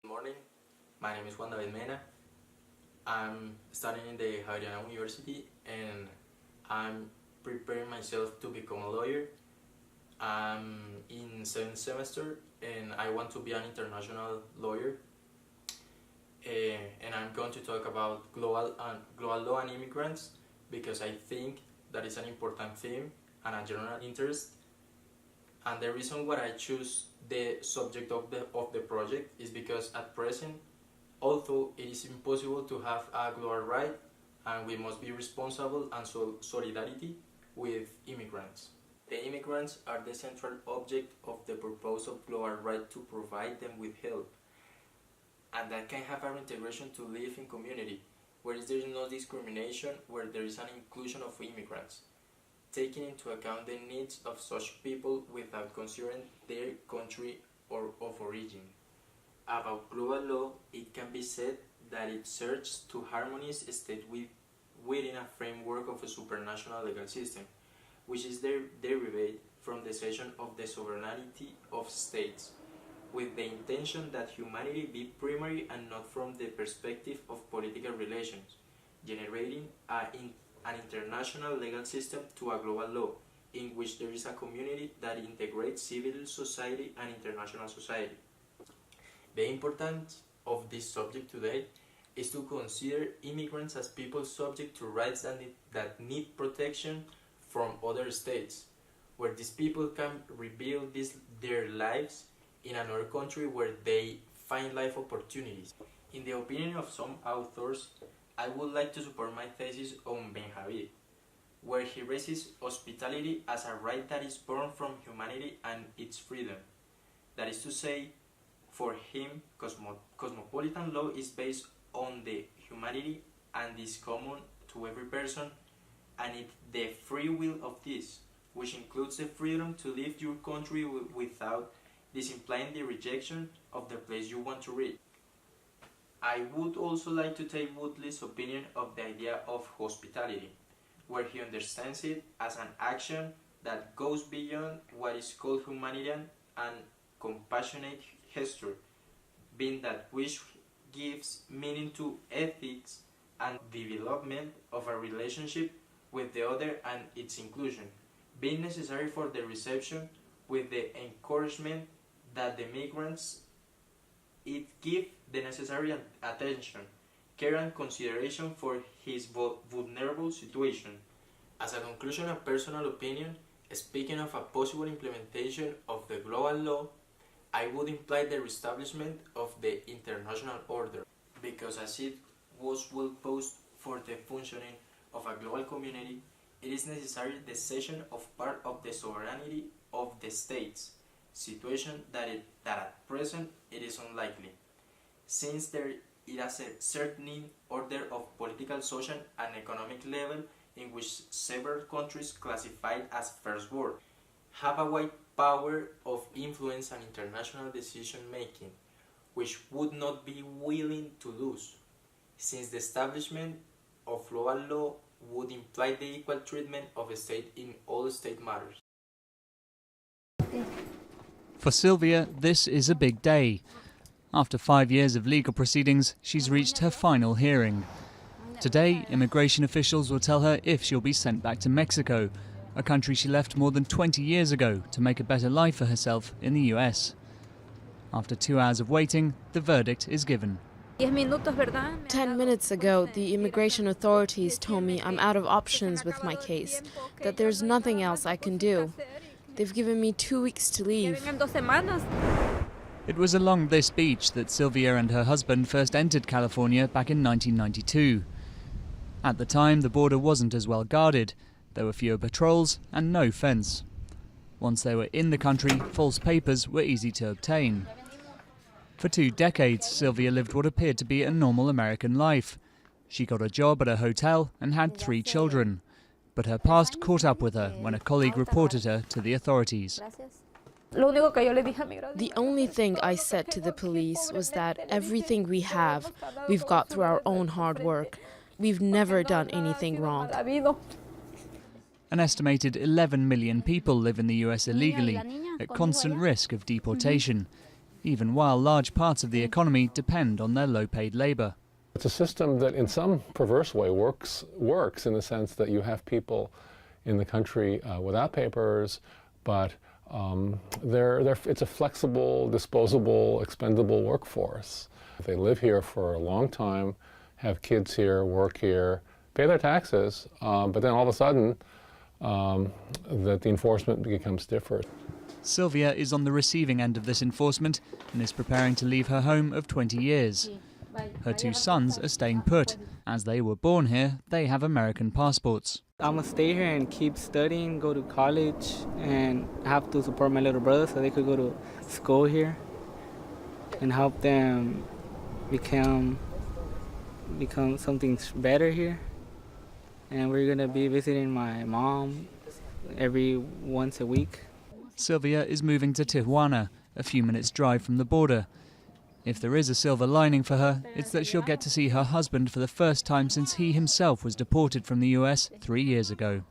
Good morning, my name is Juan David Mena. I'm studying in the Javeriana University and I'm preparing myself to become a lawyer. I'm in 7th semester and I want to be an international lawyer. And I'm going to talk about global law and immigrants because I think that is an important theme and a general interest. And the reason why I choose the subject of the project is because at present, although it is impossible to have a global right, and we must be responsible and solidarity with immigrants. The immigrants are the central object of the purpose of global right to provide them with help, and that can have an integration to live in community, where there is no discrimination, where there is an inclusion of immigrants, taking into account the needs of such people without considering their country or of origin. About global law, it can be said that it searches to harmonize states within a framework of a supranational legal system, which is derived from the cession of the sovereignty of states, with the intention that humanity be primary and not from the perspective of political relations, generating an international legal system to a global law, in which there is a community that integrates civil society and international society. The importance of this subject today is to consider immigrants as people subject to rights that need protection from other states, where these people can rebuild their lives in another country where they find life opportunities. In the opinion of some authors, I would like to support my thesis on Benjavid, where he raises hospitality as a right that is born from humanity and its freedom. That is to say, for him, cosmopolitan law is based on the humanity and is common to every person, and the free will of this, which includes the freedom to leave your country without this implying the rejection of the place you want to reach. I would also like to take Woodley's opinion of the idea of hospitality, where he understands it as an action that goes beyond what is called humanitarian and compassionate gesture, being that which gives meaning to ethics and development of a relationship with the other and its inclusion, being necessary for the reception with the encouragement that the migrants it give the necessary attention, care and consideration for his vulnerable situation. As a conclusion and personal opinion, speaking of a possible implementation of the global law, I would imply the reestablishment of the international order, because as it was well posed for the functioning of a global community, it is necessary the cession of part of the sovereignty of the states, situation that at present it is unlikely, since there is a certain order of political, social and economic level in which several countries classified as first world have a wide power of influence and international decision making, which would not be willing to lose, since the establishment of global law would imply the equal treatment of a state in all state matters. For Sylvia, this is a big day. After 5 years of legal proceedings, she's reached her final hearing. Today, immigration officials will tell her if she'll be sent back to Mexico, a country she left more than 20 years ago to make a better life for herself in the US. After 2 hours of waiting, the verdict is given. 10 minutes ago, the immigration authorities told me I'm out of options with my case, that there's nothing else I can do. They've given me 2 weeks to leave. It was along this beach that Sylvia and her husband first entered California back in 1992. At the time, the border wasn't as well guarded. There were fewer patrols and no fence. Once they were in the country, false papers were easy to obtain. For 2 decades, Sylvia lived what appeared to be a normal American life. She got a job at a hotel and had 3 children. But her past caught up with her when a colleague reported her to the authorities. The only thing I said to the police was that everything we have, we've got through our own hard work. We've never done anything wrong. An estimated 11 million people live in the US illegally, at constant risk of deportation. even while large parts of the economy depend on their low-paid labour. It's a system that in some perverse way works in the sense that you have people in the country without papers, but it's a flexible, disposable, expendable workforce. They live here for a long time, have kids here, work here, pay their taxes, but then all of a sudden that the enforcement becomes stiffer. Sylvia is on the receiving end of this enforcement and is preparing to leave her home of 20 years. Her two sons are staying put. As they were born here, they have American passports. I'm going to stay here and keep studying, go to college, and have to support my little brother so they could go to school here and help them become something better here. And we're going to be visiting my mom once a week. Sylvia is moving to Tijuana, a few minutes' drive from the border. If there is a silver lining for her, it's that she'll get to see her husband for the first time since he himself was deported from the US 3 years ago.